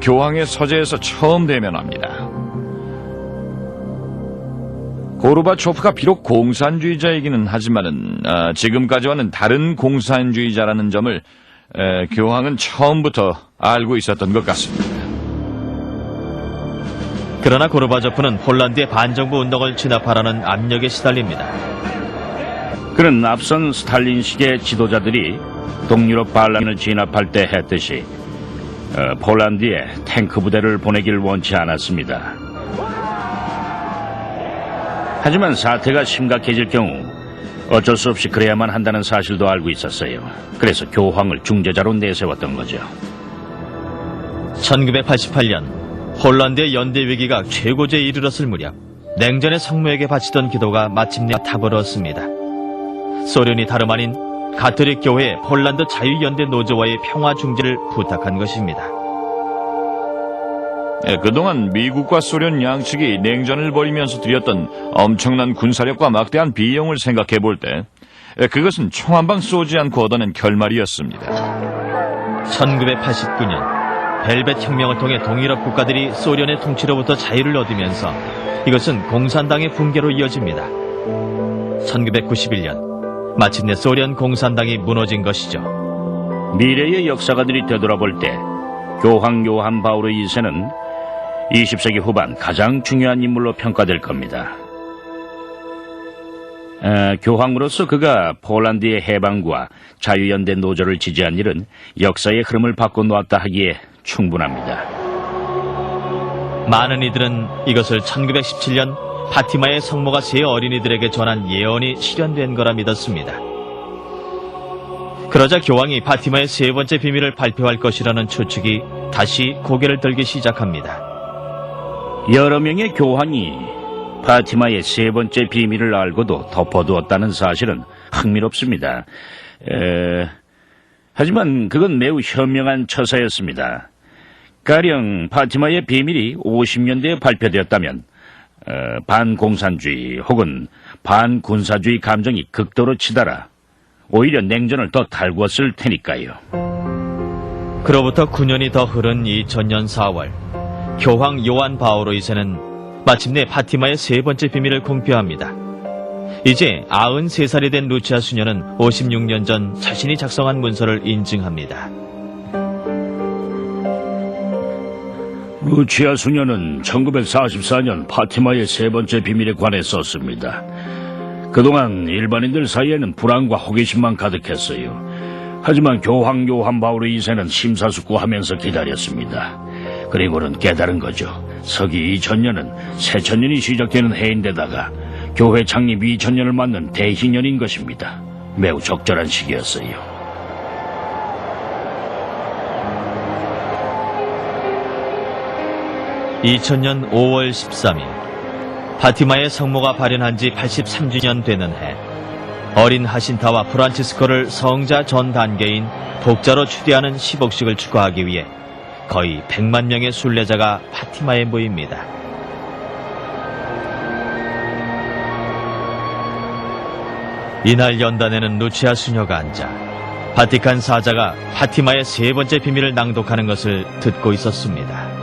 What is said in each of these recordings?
교황의 서재에서 처음 대면합니다. 고르바초프가 비록 공산주의자이기는 하지만은 지금까지와는 다른 공산주의자라는 점을 교황은 처음부터 알고 있었던 것 같습니다. 그러나 고르바초프는 폴란드의 반정부 운동을 진압하라는 압력에 시달립니다. 그는 앞선 스탈린식의 지도자들이 동유럽 반란을 진압할 때 했듯이 폴란드에 탱크 부대를 보내길 원치 않았습니다. 하지만 사태가 심각해질 경우 어쩔 수 없이 그래야만 한다는 사실도 알고 있었어요. 그래서 교황을 중재자로 내세웠던 거죠. 1988년 폴란드의 연대 위기가 최고조에 이르렀을 무렵 냉전의 성모에게 바치던 기도가 마침내 타버렸습니다. 소련이 다름 아닌 가톨릭 교회의 폴란드 자유연대 노조와의 평화 중재를 부탁한 것입니다. 그동안 미국과 소련 양측이 냉전을 벌이면서 들였던 엄청난 군사력과 막대한 비용을 생각해 볼 때 그것은 총 한 방 쏘지 않고 얻어낸 결말이었습니다. 1989년 벨벳 혁명을 통해 동유럽 국가들이 소련의 통치로부터 자유를 얻으면서 이것은 공산당의 붕괴로 이어집니다. 1991년 마침내 소련 공산당이 무너진 것이죠. 미래의 역사가들이 되돌아볼 때 교황 요한 바오로 2세는 20세기 후반 가장 중요한 인물로 평가될 겁니다. 교황으로서 그가 폴란드의 해방과 자유연대 노조를 지지한 일은 역사의 흐름을 바꿔놓았다 하기에 충분합니다. 많은 이들은 이것을 1917년 파티마의 성모가 세 어린이들에게 전한 예언이 실현된 거라 믿었습니다. 그러자 교황이 파티마의 세 번째 비밀을 발표할 것이라는 추측이 다시 고개를 들기 시작합니다. 여러 명의 교황이 파티마의 세 번째 비밀을 알고도 덮어두었다는 사실은 흥미롭습니다. 하지만 그건 매우 현명한 처사였습니다. 가령 파티마의 비밀이 50년대에 발표되었다면 반공산주의 혹은 반군사주의 감정이 극도로 치달아 오히려 냉전을 더 달구었을 테니까요. 그로부터 9년이 더 흐른 2000년 4월 교황 요한 바오로 2세는 마침내 파티마의 세 번째 비밀을 공표합니다. 이제 93살이 된 루치아 수녀는 56년 전 자신이 작성한 문서를 인증합니다. 루치아 수녀는 1944년 파티마의 세 번째 비밀에 관해 썼습니다. 그동안 일반인들 사이에는 불안과 호기심만 가득했어요. 하지만 교황 요한 바오로 2세는 심사숙고하면서 기다렸습니다. 그리고는 깨달은 거죠. 서기 2000년은 새천년이 시작되는 해인데다가 교회 창립 2000년을 맞는 대희년인 것입니다. 매우 적절한 시기였어요. (2000년 5월 13일) 파티마의 성모가 발현한 지 83주년 되는 해, 어린 하신타와 프란치스코를 성자 전 단계인 독자로 추대하는 시복식을 축하하기 위해 거의 100만 명의 순례자가 파티마에 모입니다. 이날 연단에는 루치아 수녀가 앉아 바티칸 사자가 파티마의 세 번째 비밀을 낭독하는 것을 듣고 있었습니다.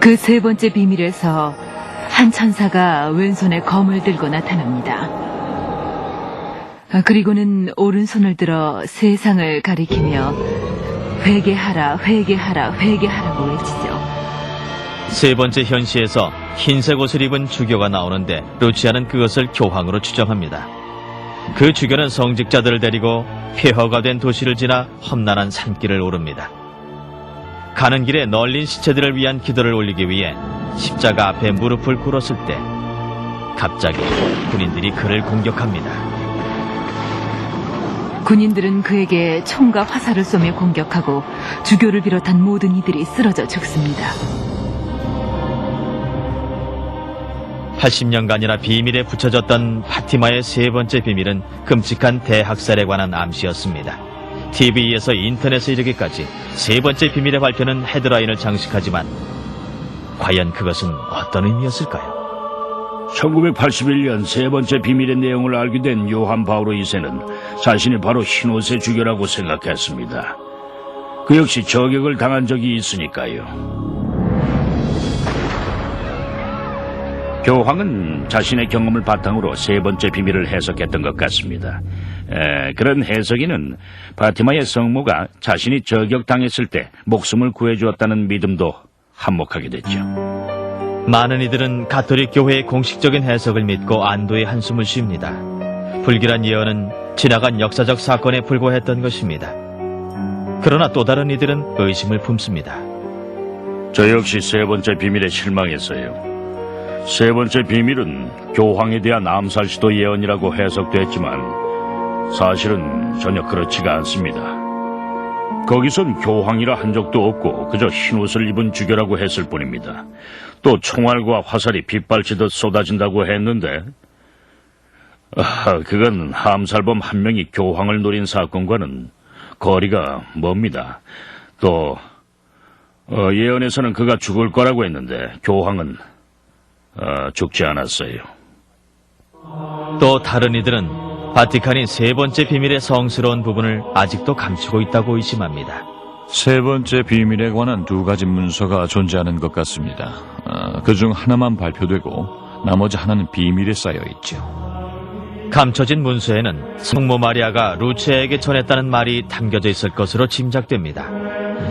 그 세 번째 비밀에서 한 천사가 왼손에 검을 들고 나타납니다. 그리고는 오른손을 들어 세상을 가리키며 회개하라, 회개하라, 회개하라고 외치죠. 세 번째 현시에서 흰색 옷을 입은 주교가 나오는데 루치아는 그것을 교황으로 추정합니다. 그 주교는 성직자들을 데리고 폐허가 된 도시를 지나 험난한 산길을 오릅니다. 가는 길에 널린 시체들을 위한 기도를 올리기 위해 십자가 앞에 무릎을 꿇었을 때 갑자기 군인들이 그를 공격합니다. 군인들은 그에게 총과 화살을 쏘며 공격하고 주교를 비롯한 모든 이들이 쓰러져 죽습니다. 80년간이나 비밀에 붙여졌던 파티마의 세 번째 비밀은 끔찍한 대학살에 관한 암시였습니다. TV에서 인터넷에 이르기까지 세 번째 비밀의 발표는 헤드라인을 장식하지만 과연 그것은 어떤 의미였을까요? 1981년 세 번째 비밀의 내용을 알게 된 요한 바오로 2세는 자신이 바로 흰옷의 주교라고 생각했습니다. 그 역시 저격을 당한 적이 있으니까요. 교황은 자신의 경험을 바탕으로 세 번째 비밀을 해석했던 것 같습니다. 그런 해석에는 파티마의 성모가 자신이 저격당했을 때 목숨을 구해주었다는 믿음도 한몫하게 됐죠. 많은 이들은 가톨릭 교회의 공식적인 해석을 믿고 안도의 한숨을 쉽니다. 불길한 예언은 지나간 역사적 사건에 불과했던 것입니다. 그러나 또 다른 이들은 의심을 품습니다. 저 역시 세 번째 비밀에 실망했어요. 세 번째 비밀은 교황에 대한 암살 시도 예언이라고 해석됐지만 사실은 전혀 그렇지가 않습니다. 거기선 교황이라 한 적도 없고 그저 흰옷을 입은 주교라고 했을 뿐입니다. 또 총알과 화살이 빗발치듯 쏟아진다고 했는데 그건 암살범 한 명이 교황을 노린 사건과는 거리가 멉니다. 또 예언에서는 그가 죽을 거라고 했는데 교황은 죽지 않았어요. 또 다른 이들은 바티칸이 세 번째 비밀의 성스러운 부분을 아직도 감추고 있다고 의심합니다. 세 번째 비밀에 관한 두 가지 문서가 존재하는 것 같습니다. 그중 하나만 발표되고 나머지 하나는 비밀에 쌓여 있죠. 감춰진 문서에는 성모 마리아가 루치아에게 전했다는 말이 담겨져 있을 것으로 짐작됩니다.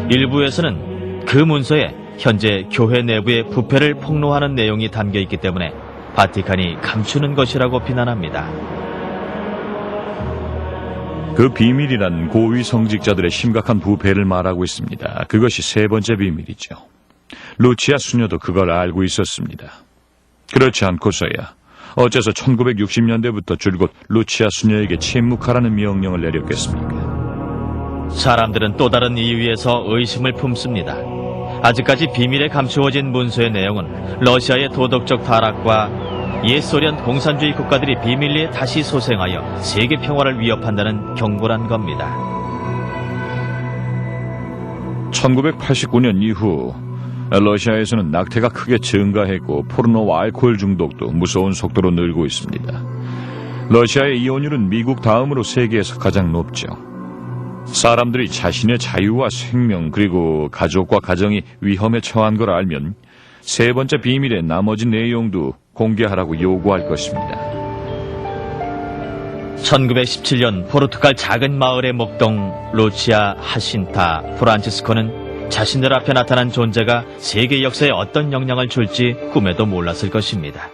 일부에서는 그 문서에 현재 교회 내부의 부패를 폭로하는 내용이 담겨 있기 때문에 바티칸이 감추는 것이라고 비난합니다. 그 비밀이란 고위 성직자들의 심각한 부패를 말하고 있습니다. 그것이 세 번째 비밀이죠. 루치아 수녀도 그걸 알고 있었습니다. 그렇지 않고서야 어째서 1960년대부터 줄곧 루치아 수녀에게 침묵하라는 명령을 내렸겠습니까? 사람들은 또 다른 이유에서 의심을 품습니다. 아직까지 비밀에 감추어진 문서의 내용은 러시아의 도덕적 타락과 옛 소련 공산주의 국가들이 비밀리에 다시 소생하여 세계 평화를 위협한다는 경고란 겁니다. 1989년 이후 러시아에서는 낙태가 크게 증가했고 포르노와 알코올 중독도 무서운 속도로 늘고 있습니다. 러시아의 이혼율은 미국 다음으로 세계에서 가장 높죠. 사람들이 자신의 자유와 생명 그리고 가족과 가정이 위험에 처한 걸 알면 세 번째 비밀의 나머지 내용도 공개하라고 요구할 것입니다. 1917년 포르투갈 작은 마을의 목동 루치아 하신타 프란치스코는 자신들 앞에 나타난 존재가 세계 역사에 어떤 영향을 줄지 꿈에도 몰랐을 것입니다.